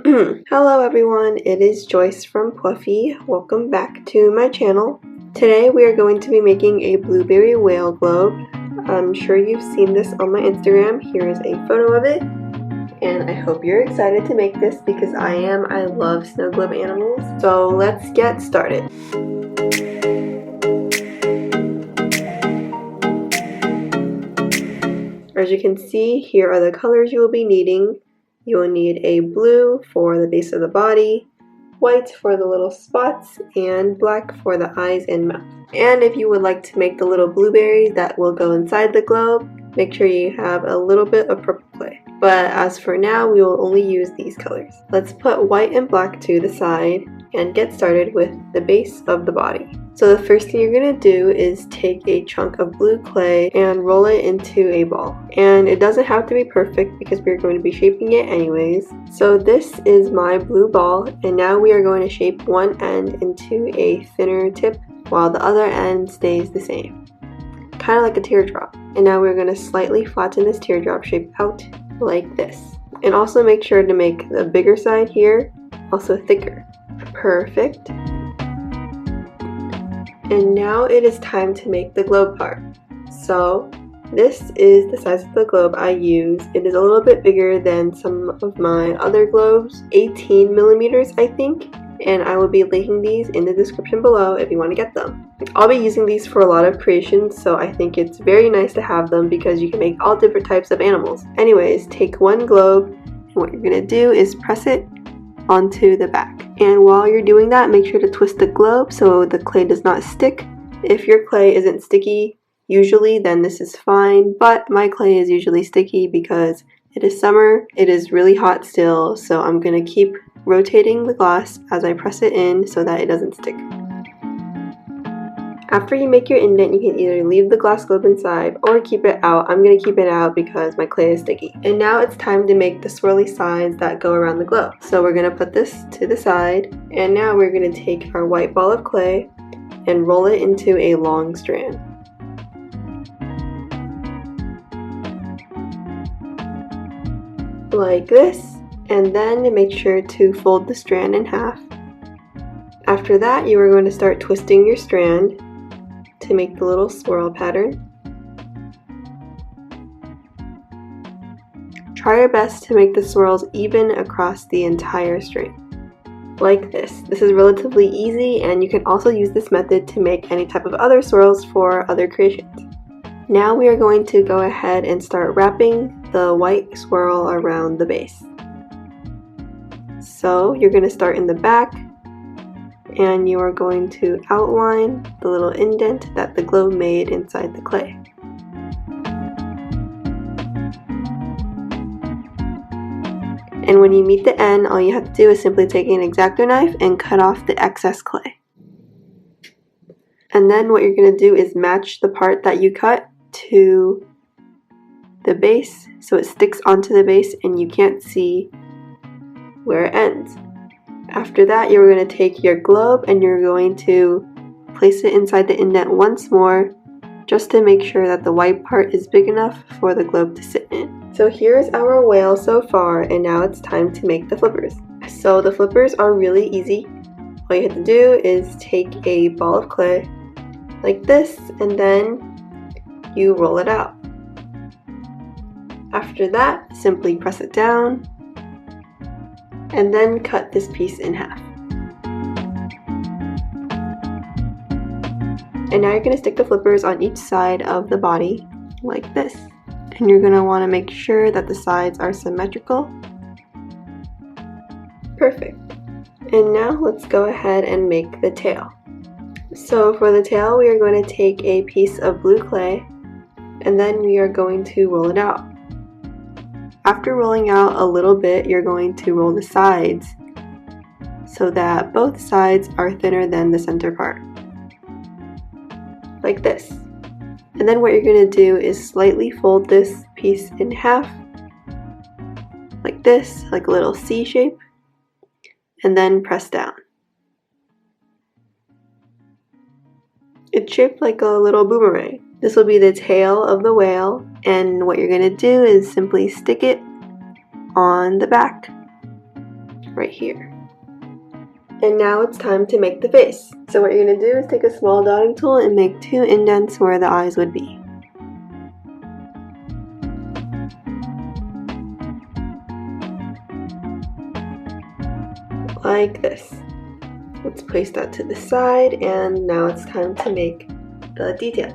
Hello everyone, it is Joyce from Pwuffy. Welcome back to my channel. Today we are going to be making a blueberry whale globe. I'm sure you've seen this on my Instagram. Here is a photo of it. And I hope you're excited to make this because I am. I love snow globe animals. So let's get started. As you can see, here are the colors you will be needing. You will need a blue for the base of the body, white for the little spots, and black for the eyes and mouth. And if you would like to make the little blueberries that will go inside the globe, make sure you have a little bit of purple clay. But as for now, we will only use these colors. Let's put white and black to the side and get started with the base of the body. So the first thing you're going to do is take a chunk of blue clay and roll it into a ball. And it doesn't have to be perfect because we're going to be shaping it anyways. So this is my blue ball, and now we are going to shape one end into a thinner tip while the other end stays the same. Kind of like a teardrop. And now we're going to slightly flatten this teardrop shape out like this. And also make sure to make the bigger side here also thicker. Perfect. And now it is time to make the globe part. So this is the size of the globe I use. It is a little bit bigger than some of my other globes, 18 millimeters I think, and I will be linking these in the description below if you want to get them. I'll be using these for a lot of creations, so I think it's very nice to have them because you can make all different types of animals. Anyways, take one globe, and what you're going to do is press it onto the back. And while you're doing that, make sure to twist the globe so the clay does not stick. If your clay isn't sticky usually, then this is fine, but my clay is usually sticky because it is summer, it is really hot still, so I'm going to keep rotating the glass as I press it in so that it doesn't stick. After you make your indent, you can either leave the glass globe inside or keep it out. I'm going to keep it out because my clay is sticky. And now it's time to make the swirly sides that go around the globe. So we're going to put this to the side, and now we're going to take our white ball of clay and roll it into a long strand. Like this, and then make sure to fold the strand in half. After that, you are going to start twisting your strand to make the little swirl pattern. Try your best to make the swirls even across the entire string. Like this. This is relatively easy, and you can also use this method to make any type of other swirls for other creations. Now we are going to go ahead and start wrapping the white swirl around the base. So you're going to start in the back, and you are going to outline the little indent that the globe made inside the clay. And when you meet the end, all you have to do is simply take an X-Acto knife and cut off the excess clay. And then what you're going to do is match the part that you cut to the base so it sticks onto the base and you can't see where it ends. After that, you're going to take your globe and you're going to place it inside the indent once more just to make sure that the white part is big enough for the globe to sit in. So here's our whale so far, and now it's time to make the flippers. So the flippers are really easy. All you have to do is take a ball of clay like this, and then you roll it out. After that, simply press it down and then cut this piece in half. And now you're going to stick the flippers on each side of the body like this. And you're going to want to make sure that the sides are symmetrical. Perfect. And now let's go ahead and make the tail. So for the tail, we are going to take a piece of blue clay and then we are going to roll it out. After rolling out a little bit, you're going to roll the sides so that both sides are thinner than the center part. Like this. And then what you're going to do is slightly fold this piece in half, like this, like a little C shape, and then press down. It's shaped like a little boomerang. This will be the tail of the whale, and what you're going to do is simply stick it on the back right here. And now it's time to make the face. So what you're going to do is take a small dotting tool and make 2 indents where the eyes would be. Like this. Let's place that to the side, and now it's time to make the details.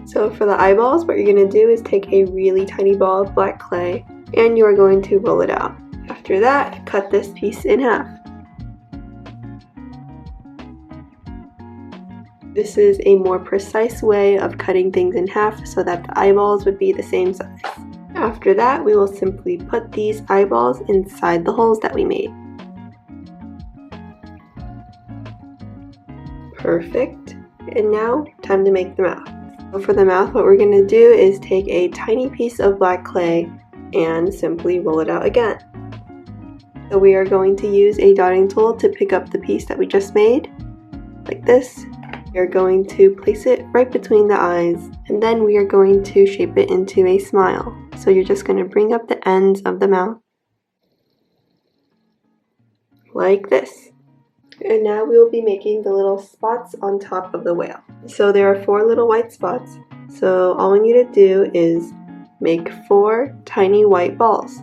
So for the eyeballs, what you're going to do is take a really tiny ball of black clay and you are going to roll it out. After that, cut this piece in half. This is a more precise way of cutting things in half so that the eyeballs would be the same size. After that, we will simply put these eyeballs inside the holes that we made. Perfect. And now, time to make the mouth. So for the mouth, what we're going to do is take a tiny piece of black clay and simply roll it out again. So we are going to use a dotting tool to pick up the piece that we just made, like this. We are going to place it right between the eyes, and then we are going to shape it into a smile. So you're just going to bring up the ends of the mouth, like this. And now we will be making the little spots on top of the whale. So there are 4 little white spots. So all we need to do is make 4 tiny white balls.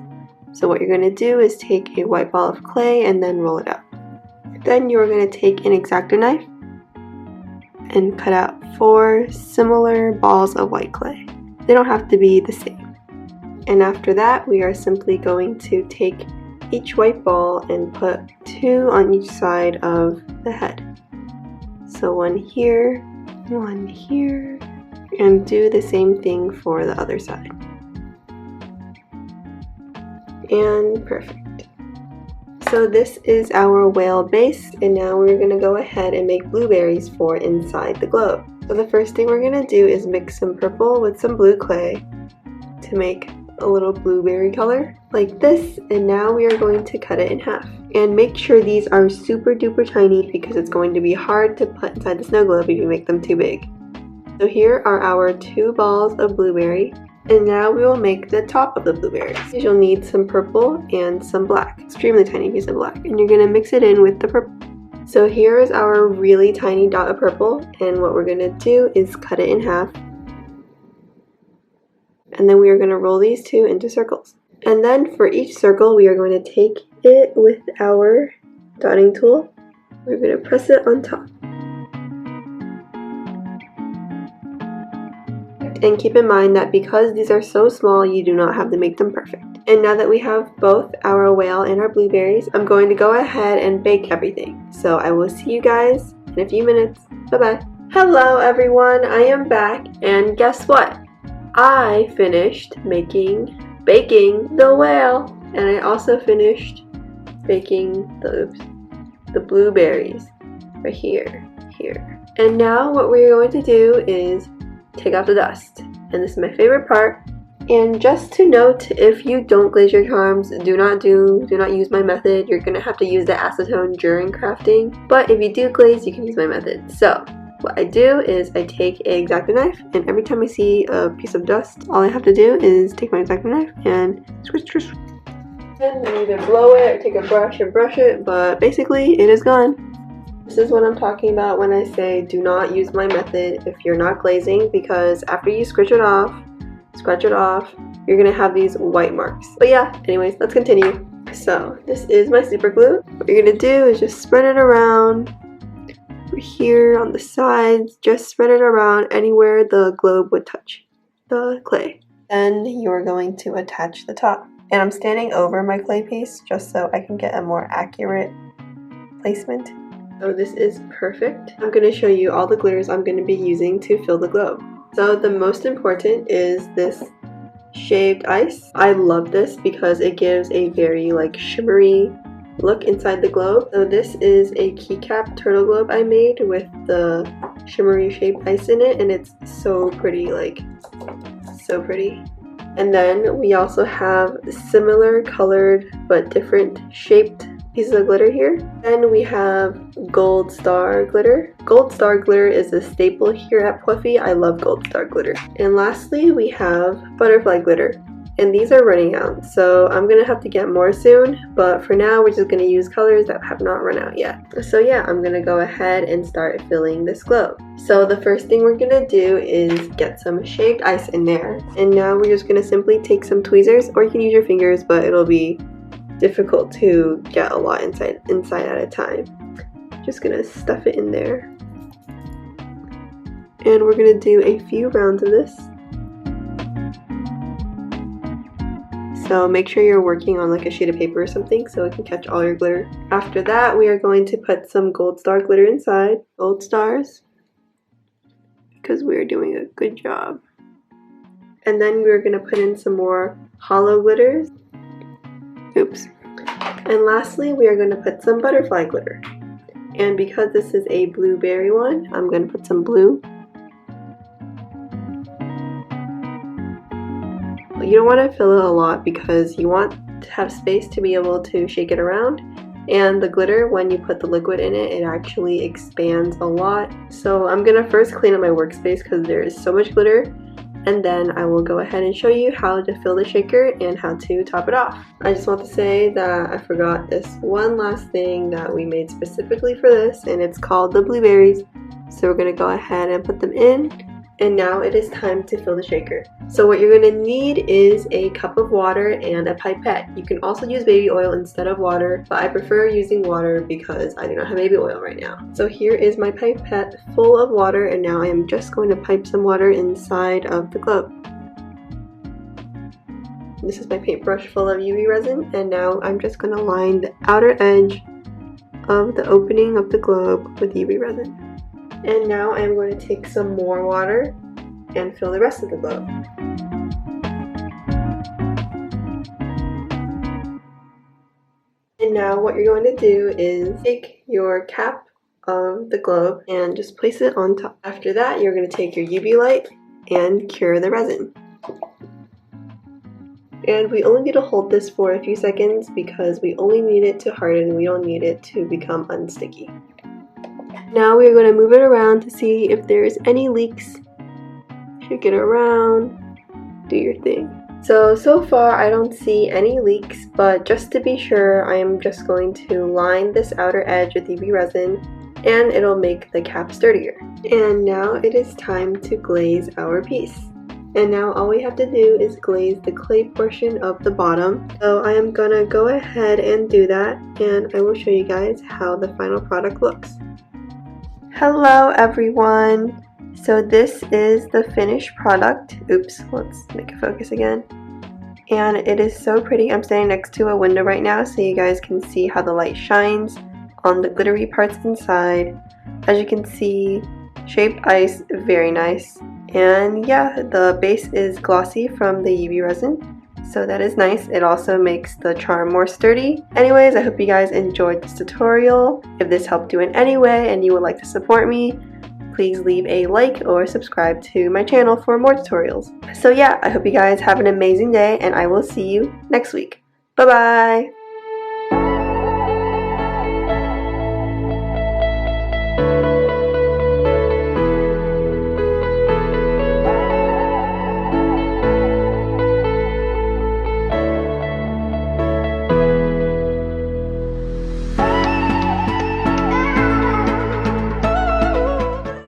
So what you're going to do is take a white ball of clay and then roll it out. Then you are going to take an X-Acto knife and cut out 4 similar balls of white clay. They don't have to be the same. And after that, we are simply going to take each white ball and put 2 on each side of the head. So 1 here, 1 here, and do the same thing for the other side. And perfect. So this is our whale base, and now we're going to go ahead and make blueberries for inside the globe. So the first thing we're going to do is mix some purple with some blue clay to make a little blueberry color like this, and now we are going to cut it in half. And make sure these are super duper tiny because it's going to be hard to put inside the snow globe if you make them too big. So here are our 2 balls of blueberry, and now we will make the top of the blueberries. You'll need some purple and some black, extremely tiny piece of black, and you're going to mix it in with the purple. So here is our really tiny dot of purple, and what we're going to do is cut it in half. And then we are going to roll these 2 into circles. And then for each circle, we are going to take it with our dotting tool. We're going to press it on top. And keep in mind that because these are so small, you do not have to make them perfect. And now that we have both our whale and our blueberries, I'm going to go ahead and bake everything. So I will see you guys in a few minutes. Bye-bye. Hello everyone, I am back, and guess what? I finished baking the whale, and I also finished baking the blueberries right here. And now what we're going to do is take off the dust, and this is my favorite part. And just to note, if you don't glaze your charms, do not use my method. You're gonna have to use the acetone during crafting, but if you do glaze, you can use my method. So what I do is I take an X-Acto knife, and every time I see a piece of dust, all I have to do is take my X-Acto knife and squish. And either blow it or take a brush and brush it, but basically it is gone. This is what I'm talking about when I say do not use my method if you're not glazing, because after you scratch it off, you're gonna have these white marks. But yeah, anyways, let's continue. So this is my super glue. What you're gonna do is just spread it around over here on the sides. Just spread it around anywhere the globe would touch the clay. Then you're going to attach the top. And I'm standing over my clay piece just so I can get a more accurate placement. So this is perfect. I'm going to show you all the glitters I'm going to be using to fill the globe. So the most important is this shaved ice. I love this because it gives a very shimmery look inside the globe. So this is a keycap turtle globe I made with the shimmery shaped ice in it, and it's so pretty, so pretty. And then we also have similar colored but different shaped pieces of glitter here. Then we have gold star glitter. Gold star glitter is a staple here at Pwuffy. I love gold star glitter. And lastly, we have butterfly glitter. and these are running out, so I'm gonna have to get more soon, but for now we're just gonna use colors that have not run out yet. So yeah, I'm gonna go ahead and start filling this globe. So the first thing we're gonna do is get some shaved ice in there, and now we're just gonna simply take some tweezers, or you can use your fingers, but it'll be difficult to get a lot inside at a time. Just gonna stuff it in there, and we're gonna do a few rounds of this. So make sure you're working on like a sheet of paper or something so it can catch all your glitter. After that, we are going to put some gold star glitter inside. Gold stars, because we're doing a good job. And then we're going to put in some more hollow glitters. Oops. And lastly, we are going to put some butterfly glitter. And because this is a blueberry one, I'm going to put some blue. You don't want to fill it a lot because you want to have space to be able to shake it around, and the glitter, when you put the liquid in it, it actually expands a lot. So I'm gonna first clean up my workspace because there is so much glitter, and then I will go ahead and show you how to fill the shaker and how to top it off. I just want to say that I forgot this one last thing that we made specifically for this, and it's called the blueberries. So we're gonna go ahead and put them in. And now it is time to fill the shaker. So what you're going to need is a cup of water and a pipette. You can also use baby oil instead of water, but I prefer using water because I do not have baby oil right now. So here is my pipette full of water, and now I am just going to pipe some water inside of the globe. This is my paintbrush full of UV resin, and now I'm just going to line the outer edge of the opening of the globe with UV resin. And now I'm going to take some more water and fill the rest of the globe. And now what you're going to do is take your cap of the globe and just place it on top. After that, you're going to take your UV light and cure the resin. And we only need to hold this for a few seconds because we only need it to harden. We don't need it to become unsticky. Now we're going to move it around to see if there's any leaks. Shake it around, do your thing. So far I don't see any leaks, but just to be sure, I am just going to line this outer edge with UV resin, and it'll make the cap sturdier. And now it is time to glaze our piece. And now all we have to do is glaze the clay portion of the bottom. So I am gonna go ahead and do that, and I will show you guys how the final product looks. Hello everyone! So this is the finished product. Oops, let's make it focus again. And it is so pretty. I'm standing next to a window right now so you guys can see how the light shines on the glittery parts inside. As you can see, shaped ice, very nice. And yeah, the base is glossy from the UV resin. So that is nice. It also makes the charm more sturdy. Anyways, I hope you guys enjoyed this tutorial. If this helped you in any way and you would like to support me, please leave a like or subscribe to my channel for more tutorials. So yeah, I hope you guys have an amazing day, and I will see you next week. Bye bye!